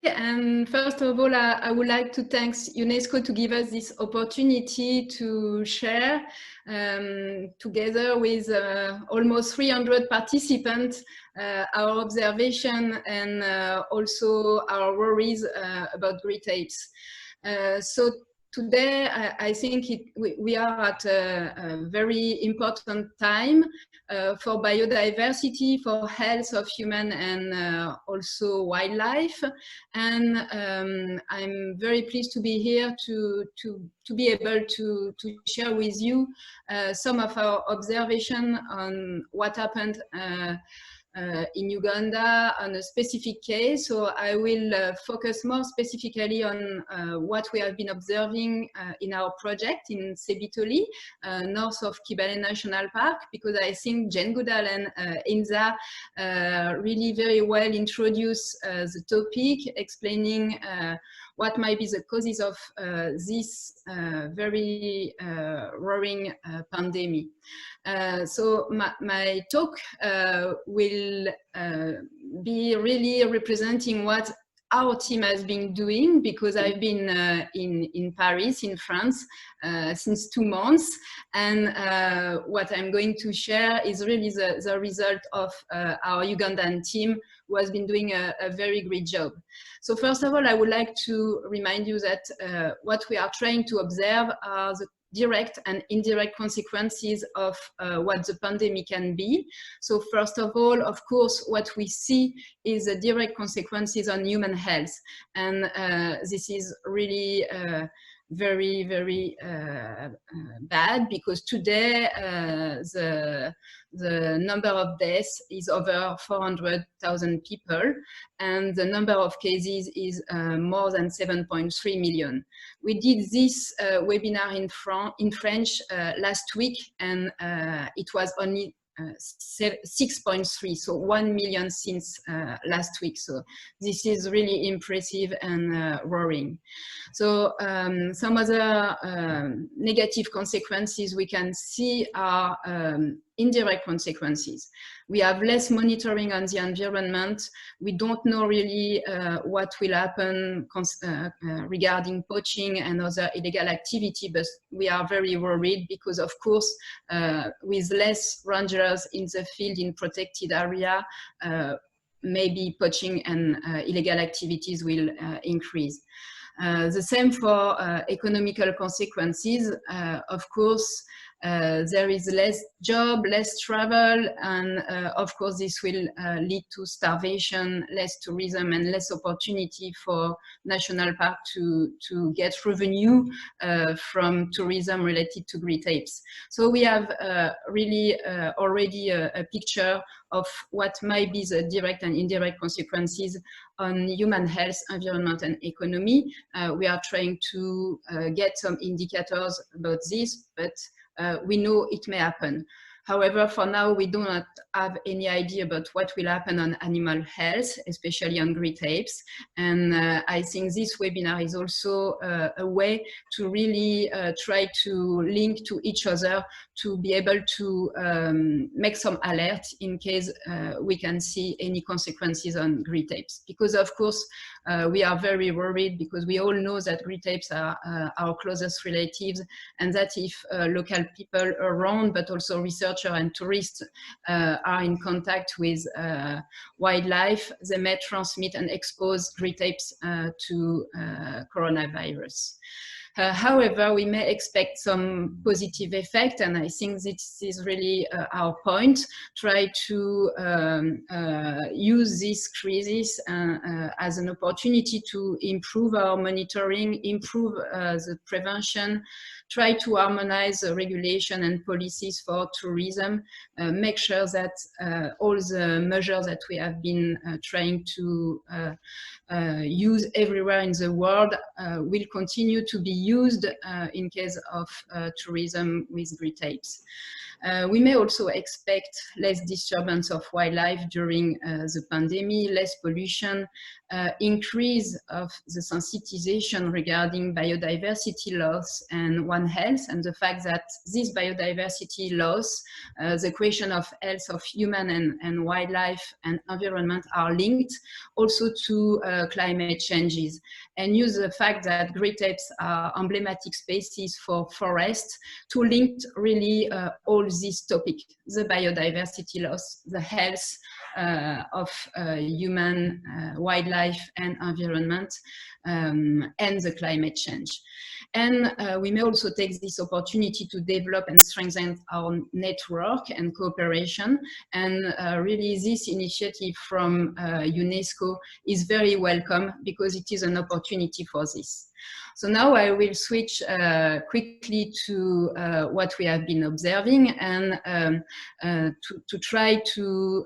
And first of all, I would like to thank UNESCO to give us this opportunity to share together with almost 300 participants our observation and also our worries about great apes. So today, I think we are at a very important time for biodiversity, for health of human and also wildlife. And I'm very pleased to be here to be able to share with you some of our observation on what happened in Uganda on a specific case. So I will focus more specifically on what we have been observing in our project in Sebitoli, north of Kibale National Park, because I think Jane Goodall and Inza really very well introduce the topic, explaining what might be the causes of this very worrying pandemic. So my talk will be really representing what our team has been doing, because I've been in Paris, in France, since 2 months. And what I'm going to share is really the result of our Ugandan team, who has been doing a very great job. So first of all, I would like to remind you that what we are trying to observe are the direct and indirect consequences of what the pandemic can be. So first of all, of course, what we see is the direct consequences on human health. And this is really very, very bad, because today the number of deaths is over 400,000 people, and the number of cases is more than 7.3 million. We did this webinar in French last week, and it was only 6.3, so 1 million since last week. So this is really impressive and worrying. So some other negative consequences we can see are indirect consequences. We have less monitoring on the environment. We don't know really what will happen regarding poaching and other illegal activity, but we are very worried because, of course, with less rangers in the field in protected area, maybe poaching and illegal activities will increase. The same for economical consequences. Of course, there is less job, less travel, and of course this will lead to starvation, less tourism, and less opportunity for national park to get revenue from tourism related to great apes. So we have really already a picture of what might be the direct and indirect consequences on human health, environment, and economy. We are trying to get some indicators about this, but we know it may happen. However, for now, we do not have any idea about what will happen on animal health, especially on great apes. And I think this webinar is also a way to really try to link to each other to be able to make some alert in case we can see any consequences on great apes. Because of course, we are very worried, because we all know that great apes are our closest relatives, and that if local people around, but also researchers and tourists are in contact with wildlife, they may transmit and expose great apes to coronavirus. However, we may expect some positive effect, and I think this is really our point. Try to use this crisis as an opportunity to improve our monitoring, improve the prevention, try to harmonize the regulation and policies for tourism, make sure that all the measures that we have been trying to use everywhere in the world will continue to be used in case of tourism with great apes. We may also expect less disturbance of wildlife during the pandemic, less pollution, increase of the sensitization regarding biodiversity loss and One Health, and the fact that this biodiversity loss, the question of health of human and wildlife and environment are linked also to climate changes, and use the fact that great apes are emblematic species for forests to link really all these topics: the biodiversity loss, the health of human, wildlife and environment, and the climate change. And we may also take this opportunity to develop and strengthen our network and cooperation. And really this initiative from UNESCO is very welcome, because it is an opportunity for this. So now I will switch quickly to what we have been observing, and to try to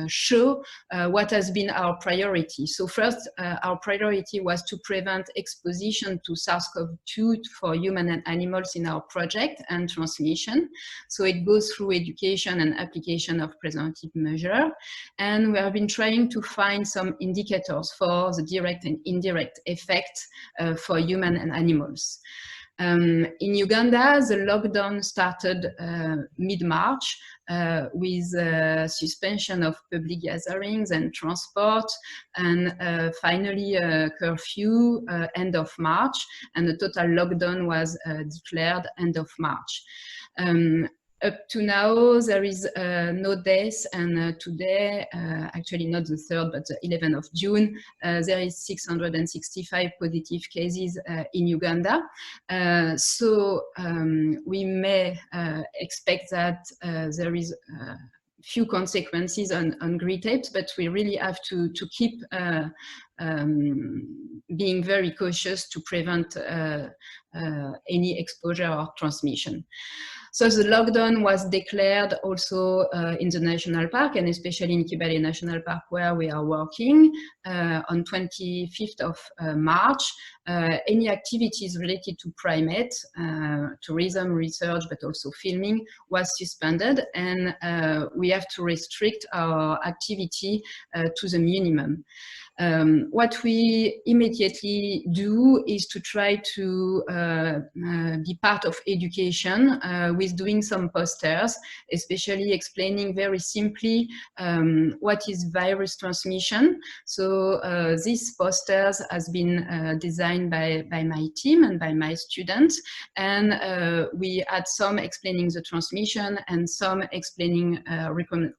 show what has been our priority. So first, our priority was to prevent exposition to SARS-CoV-2 for human and animals in our project and transmission. So it goes through education and application of preventive measures. And we have been trying to find some indicators for the direct and indirect effects for human and animals. In Uganda, the lockdown started mid-March with suspension of public gatherings and transport, and finally a curfew end of March, and the total lockdown was declared end of March. Up to now, there is no death, and today, actually not the 3rd, but the 11th of June, there is 665 positive cases in Uganda. So we may expect that there is few consequences on great apes, but we really have to keep being very cautious to prevent any exposure or transmission. So the lockdown was declared also in the national park, and especially in Kibale National Park, where we are working, on 25th of March. Any activities related to primate, tourism, research, but also filming was suspended, and we have to restrict our activity to the minimum. What we immediately do is to try to be part of education with doing some posters, especially explaining very simply what is virus transmission. So these posters has been designed by my team and by my students, and we had some explaining the transmission and some explaining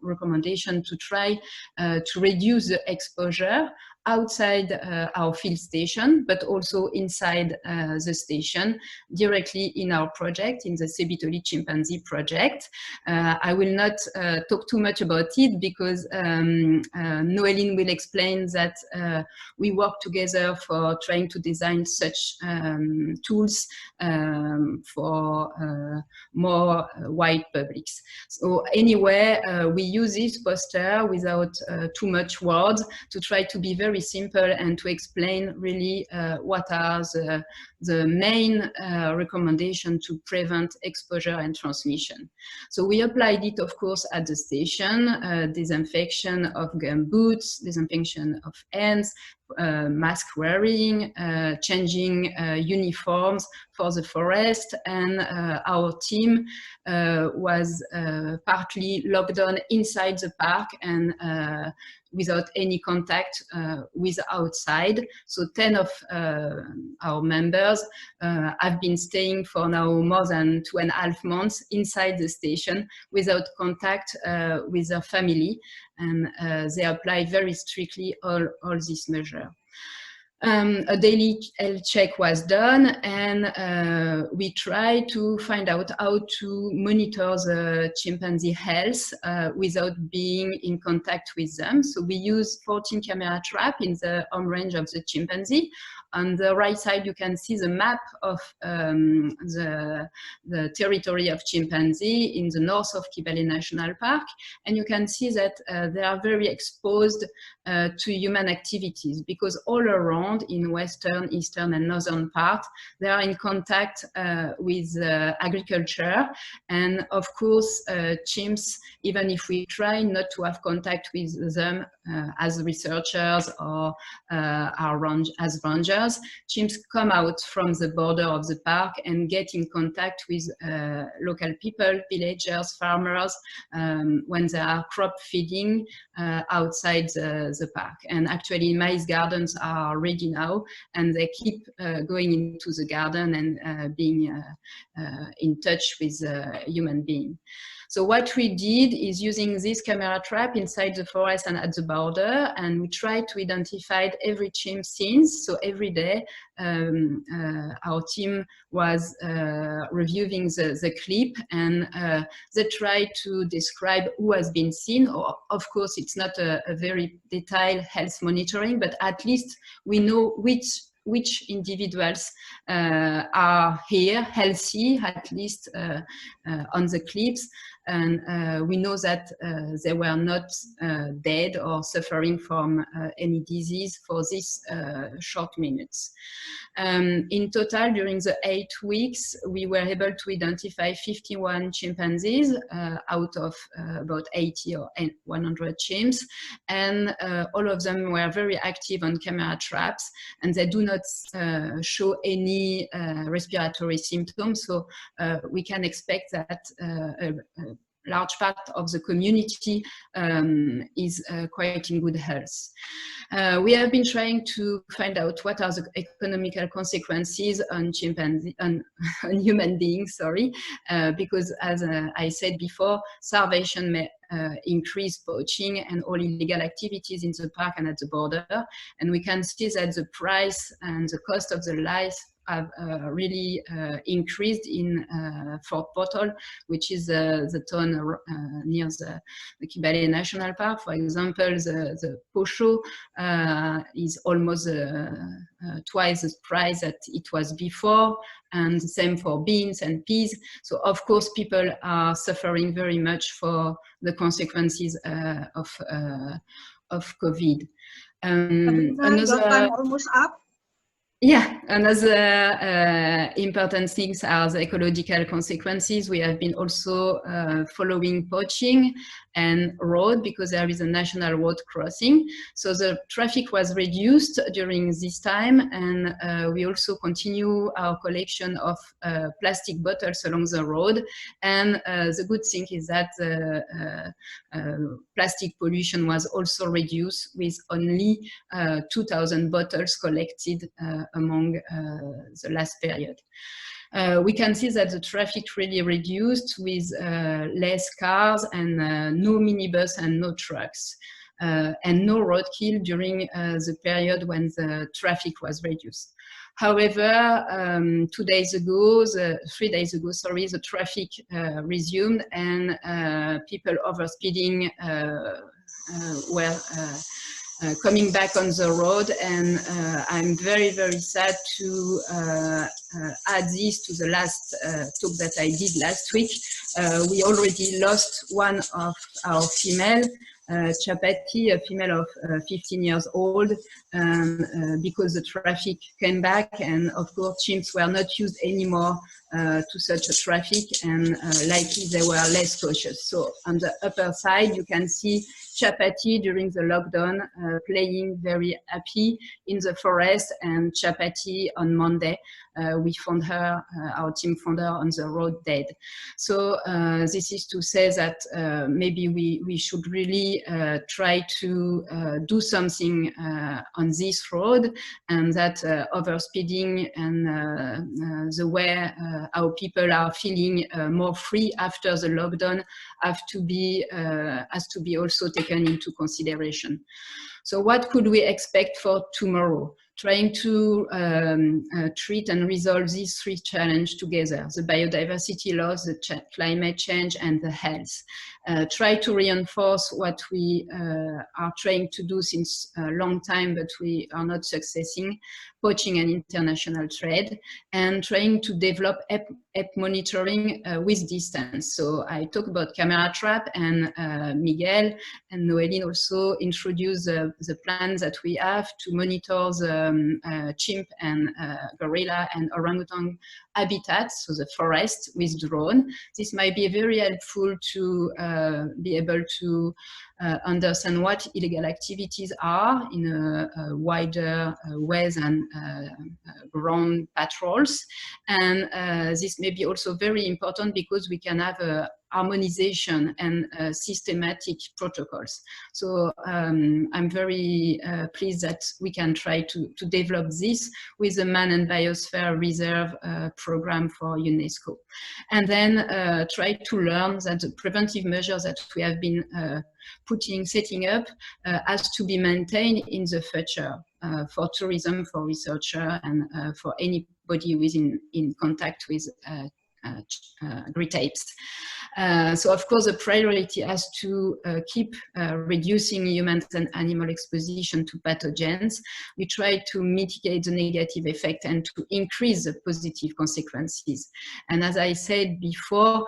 recommendation to try to reduce the exposure outside our field station, but also inside the station, directly in our project, in the Sebitoli chimpanzee project. I will not talk too much about it, because Noéline will explain that we work together for trying to design such tools for more wide publics. So anyway, we use this poster without too much words to try to be very simple and to explain really what are the main recommendations to prevent exposure and transmission. So we applied it, of course, at the station, disinfection of gum boots, disinfection of hands, mask wearing, changing uniforms for the forest, and our team was partly locked down inside the park and without any contact with outside. So 10 of our members have been staying for now more than 2.5 months inside the station without contact with their family, and they applied very strictly all these measures. A daily health check was done, and we tried to find out how to monitor the chimpanzee health without being in contact with them. So we use 14 camera traps in the home range of the chimpanzee, On the right side, you can see the map of the territory of chimpanzee in the north of Kibale National Park. And you can see that they are very exposed to human activities, because all around in western, eastern, and northern part, they are in contact with agriculture. And of course, chimps, even if we try not to have contact with them as researchers or as rangers, chimps come out from the border of the park and get in contact with local people, villagers, farmers, when they are crop feeding outside the park. And actually maize gardens are ready now, and they keep going into the garden and being in touch with human beings. So what we did is using this camera trap inside the forest and at the border, and we tried to identify every chimp since. So every day our team was reviewing the clip, and they tried to describe who has been seen. Or, of course, it's not a very detailed health monitoring, but at least we know which individuals are here healthy, at least on the clips. And we know that they were not dead or suffering from any disease for these short minutes. In total, during the 8 weeks, we were able to identify 51 chimpanzees out of about 80 or 100 chimps. And all of them were very active on camera traps, and they do not show any respiratory symptoms. So we can expect that a large part of the community is quite in good health. We have been trying to find out what are the economical consequences on chimpanzee, on human beings, sorry, because as I said before, starvation may increase poaching and all illegal activities in the park and at the border. And we can see that the price and the cost of the life have really increased in Fort Portal, which is the town near the Kibale National Park. For example, the posho is almost twice the price that it was before, and the same for beans and peas. So of course, people are suffering very much for the consequences of COVID. Your time almost up. Yeah, another important things are the ecological consequences. We have been also following poaching and road, because there is a national road crossing. So the traffic was reduced during this time, and we also continue our collection of plastic bottles along the road. And the good thing is that plastic pollution was also reduced, with only 2,000 bottles collected among the last period. We can see that the traffic really reduced, with less cars and no minibus and no trucks, and no roadkill during the period when the traffic was reduced. However, 3 days ago, sorry, the traffic resumed, and people overspeeding were coming back on the road. And I'm very, very sad to add this to the last talk that I did last week. We already lost one of our female, Chapati, a female of 15 years old, because the traffic came back, and of course chimps were not used anymore to such a traffic, and likely they were less cautious. So on the upper side, you can see Chapati during the lockdown playing very happy in the forest, and Chapati on Monday, we found her, our team found her on the road dead. So this is to say that maybe we should really try to do something on this road, and that overspeeding and the way how people are feeling more free after the lockdown has to be also taken into consideration. So what could we expect for tomorrow? trying to treat and resolve these three challenges together: the biodiversity loss, the climate change, and the health. Try to reinforce what we are trying to do since a long time, but we are not succeeding: poaching and international trade, and trying to develop ape monitoring with distance. So I talk about camera trap, and Miguel and Noeline also introduce the plans that we have to monitor the chimp and gorilla and orangutan habitats, so the forest, with drone. This might be very helpful to be able to understand what illegal activities are in a wider way than ground patrols. And this may be also very important because we can have a harmonization and systematic protocols. So I'm very pleased that we can try to develop this with the Man and Biosphere Reserve program for UNESCO. And then try to learn that the preventive measures that we have been setting up has to be maintained in the future for tourism, for researcher, and for anybody who is in contact with great apes. So of course the priority has to keep reducing human and animal exposition to pathogens. We try to mitigate the negative effect and to increase the positive consequences. And as I said before,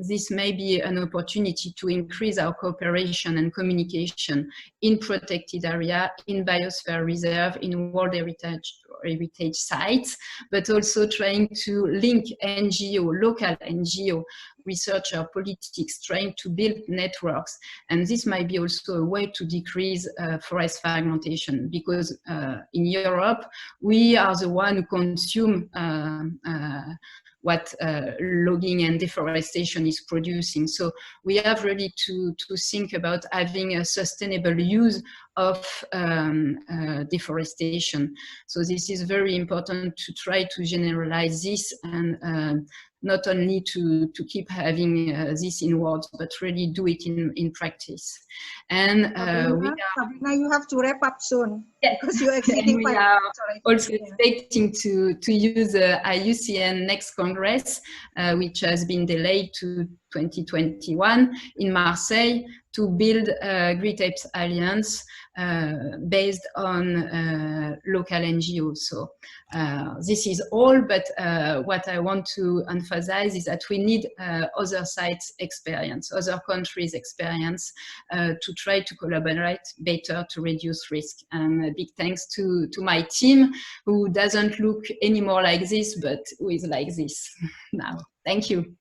this may be an opportunity to increase our cooperation and communication in protected area, in biosphere reserve, in World Heritage sites, but also trying to link NGO, local NGO, researcher, politics, trying to build networks. And this might be also a way to decrease forest fragmentation, because in Europe, we are the one who consume what logging and deforestation is producing. So we have really to think about having a sustainable use of deforestation. So this is very important to try to generalize this, and not only to keep having this in words, but really do it in practice. And Sabrina, you have to wrap up soon, because you're exceeding 5 minutes already. Also expecting to use the IUCN next Congress, which has been delayed to 2021 in Marseille, to build a Great Apes Alliance based on local NGOs. So this is all, but what I want to emphasize is that we need other sites' experience, other countries' experience to try to collaborate better to reduce risk. And a big thanks to my team, who doesn't look anymore like this, but who is like this now. Thank you.